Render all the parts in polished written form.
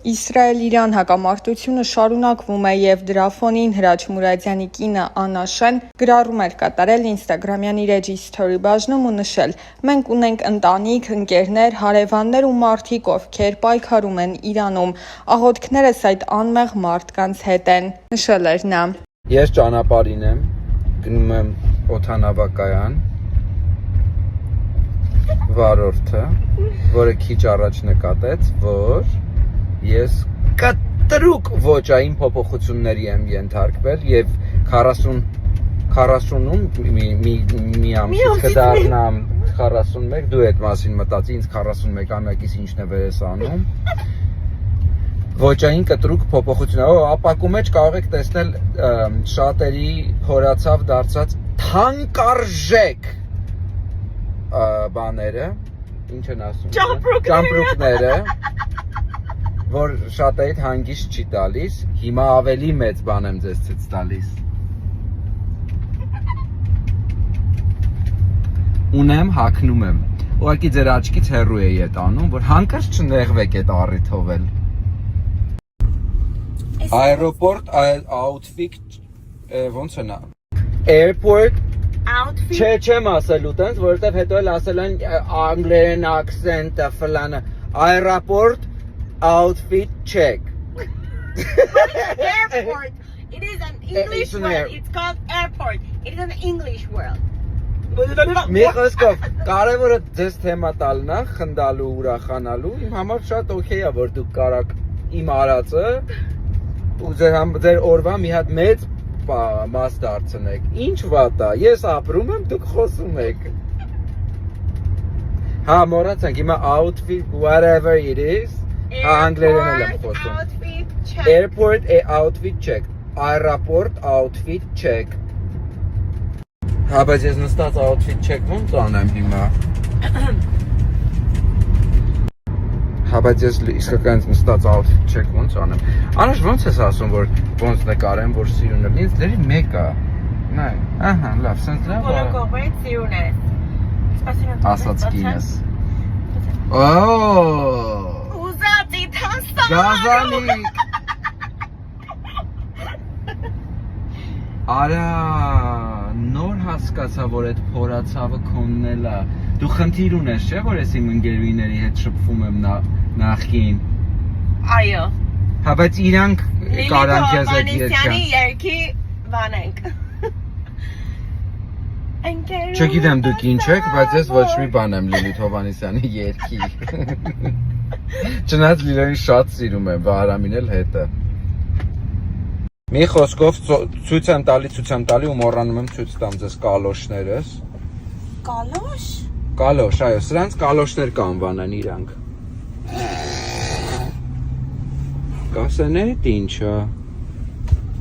Իսրայել-Իրան հակամարտությունը շարունակվում է և դրա ֆոնին Հրաչ Մուրադյանի կինը Աննա Շեն գրառում էր կատարել ինստագրամյան իր էջի սթորի բաժնում ու նշել. «Մենք ունենք ընտանիք, ընկերներ, հարևաններ ու մարդիկ, ովքեր պայքարում են Իրանում։ Աղոթքներս այդ անմեղ մարդկանց հետ են», նշել էր նա։ Ես ճանապարհին եմ, գնում եմ օդանավակայան, վարորդը, որը քիչ առաջ նկատեց, որ ես կտրուկ ոճային փոփոխությունների եմ ենթարկվել եւ 40-ում մի ամսից կդառնամ 41, դու այդ մասին մտածի, ինձ 41 ամյակից ինչն է վերես անում։ Ոճային կտրուկ փոփոխություն, ապակու մեջ կարող եք տեսնել շատերի փորացավ դարձած թանկարժեք բաները, ինչ են ասում, ճամպրուկները, որ շատերիդ հանգիստ չի տալիս, հիմա ավելի մեծ բան եմ ձեզ ցույց տալիս։ Ունեմ, հագնում եմ, ուղղակի ձեր աչքից հեռու էի այդ անում, որ հանկարծ չնեղվեք այդ առիթով էլ։ Aeroport outfit, ոնց է նա։ Airport outfit չեմ ասելու տենց, որովհետև հետո էլ ասել են անգլերեն accent-ը ֆլանը։ Aeroport outfit check. Airport. It is an English word. It's called airport. It is an English word. Մի խոսքով, կարևորը ձեզ թեմա տալն է, խնդալու, ուրախանալու, իմ համար շատ օքեյ է, որ դուք կարաք իմ արածը ու ձեր օրվա մի հատ մեծ մաս դարձնեք։ Ինչ վատ է, ես ապրում եմ, դուք խոսում եք։ Հա, մոռացանք, հիմա outfit, whatever it is, անգլերեն եմ խոսում։ Airport outfit check, aeroport outfit check։ Հա, բայց ես նստած outfit check ոնց անեմ հիմա։ Հա, բայց ես իսկական նստած outfit check ոնց անեմ։ Անուշ ոնց ես ասում, որ ոնց նկարեմ, որ սիրուն եմ։ Ինձ դերի մեկ է։ Նայ, ահա, լավ, սենց լավ։ Կողմից սիրուն է։ Ասած կինս։ Օ՜։ Ուզածի թանստա։ Գազանիկ։ Արա, նոր հասկացա, որ այդ փորացավը քոնն էլ է։ Դու խնդիր ունես, չէ՞, որ ես իմ ընկերուհիների հետ շփվում եմ նախքին։ Այո։ Հա, բայց իրանք կարան քեզ այդ Հովհաննիսյանի երգի բանենք։ Չգիտեմ դուք ինչ եք, բայց ես ոչ մի բան եմ Լիլիթ Հովհաննիսյանի երգի։ Չնայած Լիլիթին շատ սիրում եմ, Վահրամին էլ հետը։ Մի խոսքով ցույց եմ տալի ու մոռանում եմ ցույց տամ ձեզ կալոշներս։ Կալոշ։ Կալոշ, այո, սրանց կալոշներ կանվանեն իրանք։ Կասեն էդ ինչա։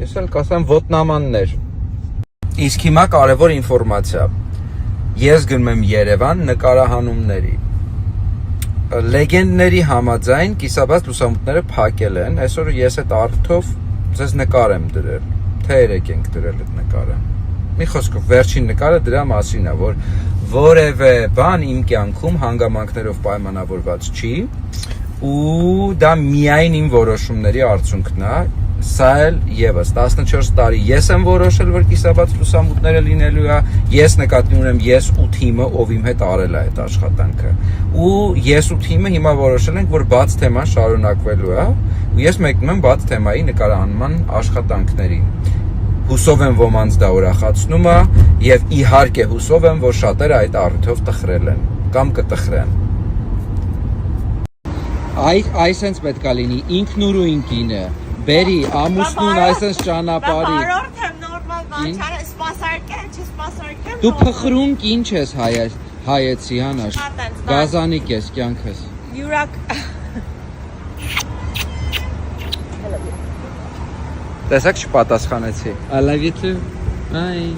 Ես էլ կասեմ ոտնամաններ։ Իսկ հիմա կարևոր ինֆորմացիա։ Ես գնում եմ Երևան նկարահանումների։ Լեգենդների համաձայն կիսաբաց լուսամուտները փակել են։ Այսօր ես այդ առթով ձեզ նկար եմ դրել, թե երեք ենք դրել այդ նկարը։ Մի խոսքով, վերջին նկարը դրա մասին է, որ որևէ բան իմ կյանքում հանգամանքներով պայմանավորված չի ու դա միայն իմ որոշումների արդյունքն է, սա էլ եւս 14 տարի ես եմ որոշել, որ կիսաբաց լուսամուտները լինելու է, ես նկատի ունեմ ես ու թիմը, ով իմ հետ արել է այդ աշխատանքը։ Ու ես ու թիմը հիմա որոշել ենք, որ բաց թեման շարունակվելու է, ու ես մեկնում եմ բաց թեմայի նկարահանման աշխատանքներին։ Հուսով եմ ոմանց դա ուրախացնում է եւ իհարկե հուսով եմ, որ շատերը այդ առիթով տխրել են կամ կտխրեն։ Այսպես պետք է լինի, ինքնուրույն կինը, բերի, ամուսնուն այսպես ճանապարհի։ Բարորդ եմ նորմալ բան, սպասարկեմ, չսպասարկեմ։ Դու փխրունք ինչ ես հայեցի հանաշ։ Գազանիկ ես կյանքս։ Յուրակ Տեսակ չպատասխանեցի։ I love you too. Bye.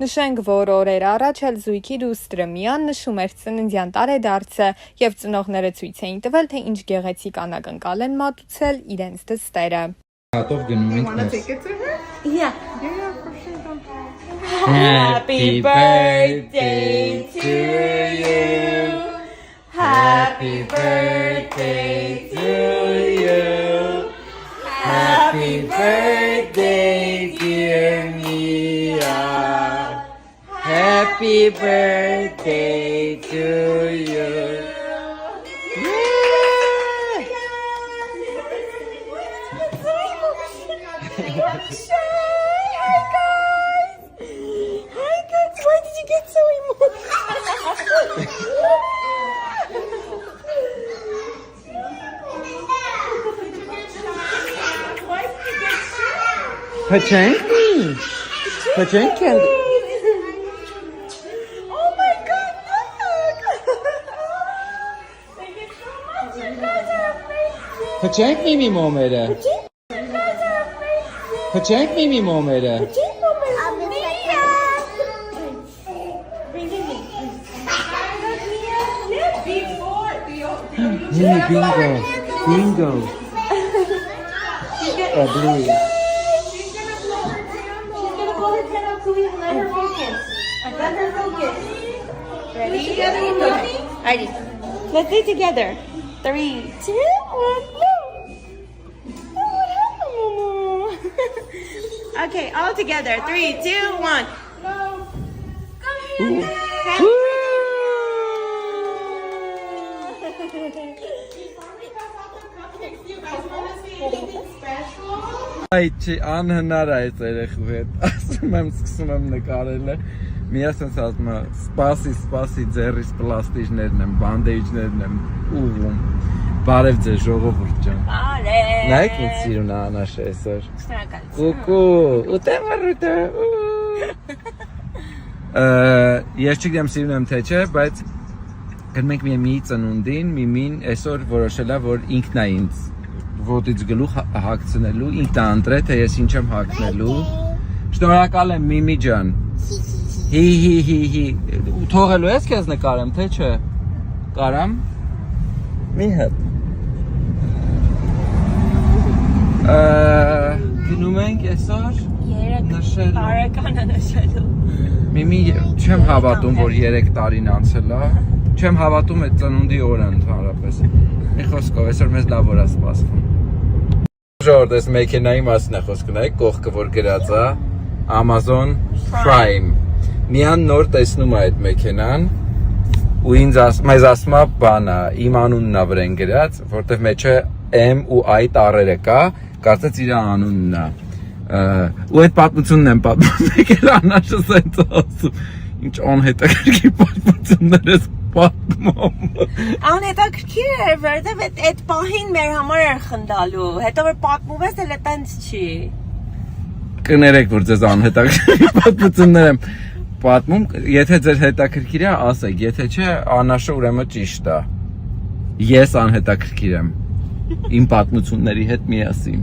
Նշենք, որ օրեր առաջ էլ զույգի դուստրը Միան նշում էր ծննդյան տարեդարձը եւ ծնողները ցույց էին տվել, թե ինչ գեղեցիկ անակնկալ են մատուցել իրենց դստերը։ Հատով գնում ենք մեզ։ Yeah. Happy birthday to you. Happy birthday to you. Happy birthday, dear Mia. Happy birthday to you. Why did you get so emotional? Pachenki. Pachenki. Oh my God, look! Thank you so much. You guys are amazing. Pachenki mi momere. You guys are amazing. Pachenki mi momere. Bingo. Bingo. Oh, blue. She's gonna blow her pen out so we let her focus. Let her focus. Ready? Together with mommy? Ready. Let's do it together. 3, 2, 1, blow. What happened, Momo? Okay, all together. 3, 2, 1. Blow. Come here. Այ չի անհնար է այս երեխու հետ, ասում եմ սկսում եմ նկարելը, միասնց ասում եմ սպասի ձեռիս պլաստիջներն եմ, բանդեիջներն եմ ուղում, բարև ձեզ ժողովուրդ ջան, նայեք ինձ սիրուն անաշ է այսօր, կուկու, ուտեմ վրուտը, ես չգիտեմ սիրուն եմ թե չէ, բայց գնենք մի ծնունդին, միմին այսօր որոշել է, որ ինքն է ինձ ոտից գլուխ հագցնելու, ինքն է ընտրե, թե ես ինչ եմ հագցնելու։ Շնորհակալ եմ Միմի ջան։ Հի, թողելու ես քեզ նկարեմ, թե չէ։ Կարամ։ Մի հատ։ Գնում ենք այսօր նշելու։ Տարեկանը նշելու։ Միմի չեմ հավատում, որ 3 տարին անցել է։ Չեմ հավատում այդ ծնունդի օրը ընդհանրապես։ Մի խոսքով, այսօր մեզ լավ օր է սպասվում։ Ժողովուրդ, այս մեքենայի մասին է խոսքը, նայեք կողքը որ գրած է Amazon Prime։ Միան նոր տեսնում է այդ մեքենան ու մեզ ասում է բանա, իմ անունն է վրան գրած, որտեղ մեջը M ու I տառերը կա, կարծես իր անունն է։ Ու այդ պատմությունն եմ պատմում, եկել անաշը սենց ասում։ Ինչ անհետաքրքիր պատմություններ ես պատմում։ Անհետաքրքիր էր, որտեվ այդ պահին մեր համար էր խնդալու, հետո որ պատմում ես, էլ այտենց չի։ Կներեք, որ ձեզ անհետաքրքիր պատմություններ եմ պատմում, եթե ձեր հետաքրքիր է, ասեք, եթե չէ, անաշը ուրեմն ճիշտ է։ Ես անհետաքրքիր եմ իմ պատմությունների հետ միասին։